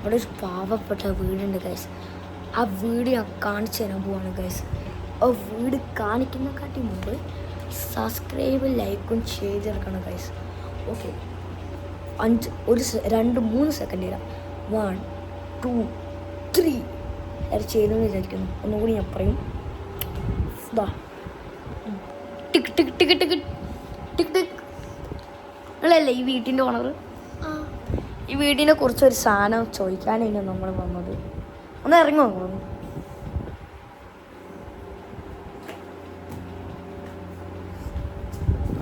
അവിടെ ഒരു പാവപ്പെട്ട വീടുണ്ട് ഗൈസ്. ആ വീട് ഞാൻ കാണിച്ചു തരാൻ പോവാണ് ഗൈസ്. ആ വീട് കാണിക്കുന്നതിനെക്കാട്ടി മുമ്പ് സബ്സ്ക്രൈബ് ലൈക്കും ചെയ്തെടുക്കണം ഗൈസ്. ഓക്കെ, 2-3 സെക്കൻഡ് തരാം. 1 2 3 അത് ചെയ്തെന്ന് വിചാരിക്കുന്നു. ഒന്നുകൂടി ഞാൻ പറയും. ടിക് ടിക് ടിക് ടിക് ടിക് ടിക്. നിങ്ങളല്ലേ ഈ വീട്ടിൻ്റെ ഓണർ? ഈ വീടിനെ കുറിച്ചൊരു സാധനം ചോദിക്കാനാണ് നമ്മൾ വന്നത്. ഒന്ന് ഇറങ്ങോ?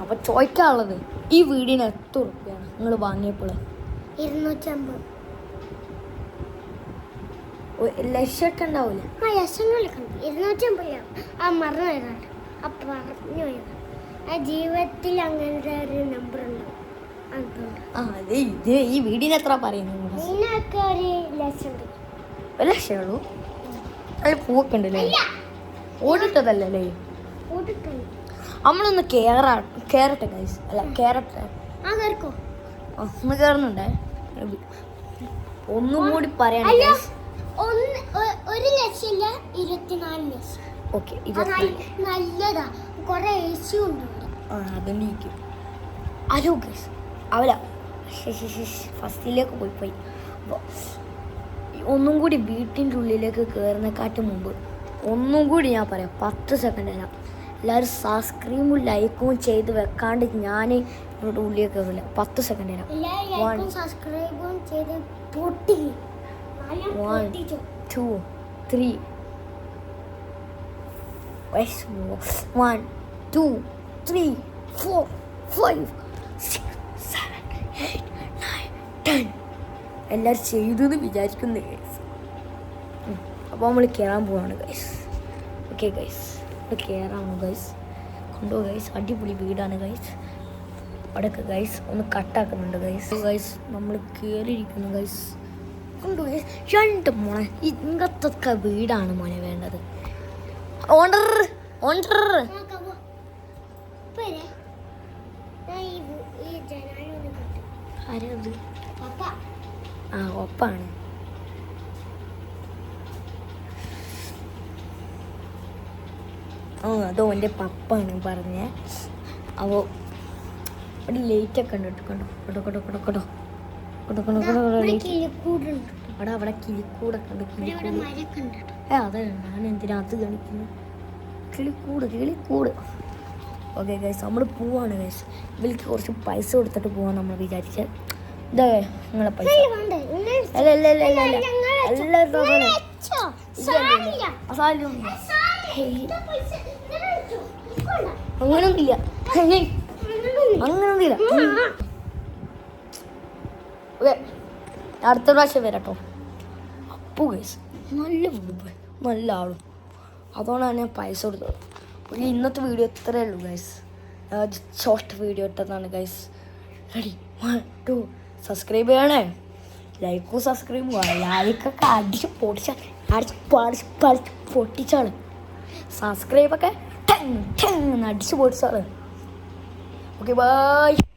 അപ്പൊ ചോദിക്കാനുള്ളത്, ഈ വീടിന് എത്ര ഉറുപ്പ്യാണ് നിങ്ങൾ വാങ്ങിയപ്പോൾ? 250. ലക്ഷമൊക്കെ ഉണ്ടാവില്ലേ? ആ ലക്ഷങ്ങളൊക്കെ 250. ആ മറന്നു പോയതാണ്, ആ പറഞ്ഞു പോയതാണ്. ആ ജീവിതത്തിൽ അങ്ങനത്തെ ഒരു നമ്പർ ഉണ്ടാവും. അതെ, ഇത് ഈ വീടിന് എത്ര പറയുന്നു? ഇതിനൊക്കെ 1 ലക്ഷം. 1 ലക്ഷമേ ഉള്ളൂ? അതിൽ പൂവൊക്കെ ഉണ്ടല്ലേ? ഓടിട്ടതല്ലേ? നമ്മളൊന്ന് കേറട്ടെ ഗൈസ്. അല്ല കേറട്ടെ, ഒന്ന് കേറുന്നുണ്ടേ. ഒന്നും കൂടി പറയാൻ 1 ലക്ഷമില്ല, 24 ലക്ഷം. ഓക്കെ, നല്ലതാ. കൊറേ ഏസി ഉണ്ട്. അതെനിക്കും അല്ലോ ഗൈസ്. അവല ഫസ്റ്റിലേക്ക് പോയി. അപ്പോൾ ഒന്നും കൂടി വീട്ടിൻ്റെ ഉള്ളിലേക്ക് കയറുന്നതിനെക്കാട്ടും മുമ്പ് ഒന്നും കൂടി ഞാൻ പറയാം. 10 സെക്കൻഡ് തരാം. എല്ലാവരും സബ്സ്ക്രൈബും ലൈക്കും ചെയ്ത് വെക്കാണ്ട് ഞാൻ ഇവിടെ ഉള്ളിലേക്ക് കയറില്ല. 10 സെക്കൻഡ് തരാം. 1 2 3 1 2 3 4 5 6 7 8 9 10. എല്ലാവരും ചെയ്തു എന്ന് വിചാരിക്കുന്നു ഗൈസ്. അപ്പോൾ നമ്മൾ കയറാൻ പോവാണ് ഗൈസ്. ഓക്കെ ഗൈസ്, കയറാണ് ഗൈസ്. കൊണ്ടോ ഗൈസ്, അടിപൊളി വീടാണ് ഗൈസ്. അവിടെയൊക്കെ ഗൈസ് ഒന്ന് കട്ടാക്കുന്നുണ്ട് ഗൈസ്. നമ്മൾ കയറിയിരിക്കുന്നു ഗൈസ്. കൊണ്ടോ ഗൈസ്, 2 മോനെ ഇങ്ങനത്തെ വീടാണ് മോനെ വേണ്ടത്. ഓണ്ടർ ആരത്? ആ, ഒപ്പാണ്. അതോ എൻ്റെ പപ്പാണ് പറഞ്ഞേ. അപ്പോൾ ഒരു ലൈറ്റൊക്കെ ഉണ്ട്. അവിടെ കിളിക്കൂടൊക്കെ ഉണ്ട്. അതെ, ഞാൻ എന്തിനാ അത് കാണിക്കുന്നു? കിളിക്കൂട്. ഓക്കെ ഗൈസ്, നമ്മൾ പോവാണ് ഗൈസ്. ഇവർക്ക് കുറച്ച് പൈസ കൊടുത്തിട്ട് പോവാൻ നമ്മൾ വിചാരിച്ചത്. ഇതാ നിങ്ങളെ പൈസ. അങ്ങനൊന്നുമില്ല. ഓക്കെ, അടുത്ത പ്രാവശ്യം വരാട്ടോ. അപ്പോൾ ഗൈസ് നല്ല വീട്, നല്ല ആളും, അതുകൊണ്ടാണ് ഞാൻ പൈസ കൊടുത്തത്. ഓക്കെ, ഇന്നത്തെ വീഡിയോ ഇത്രയേ ഉള്ളൂ ഗൈസ്. ഷോർട്ട് വീഡിയോ ഇട്ടതാണ് ഗൈസ്. റെഡി? 1 2. സബ്സ്ക്രൈബ് ചെയ്യണേ. ലൈക്കും സബ്സ്ക്രൈബും ലൈക്കൊക്കെ അടിച്ച് പൊട്ടിച്ചാണ്. സബ്സ്ക്രൈബൊക്കെ അടിച്ച് പൊട്ടിച്ചാണ്. Okay, by.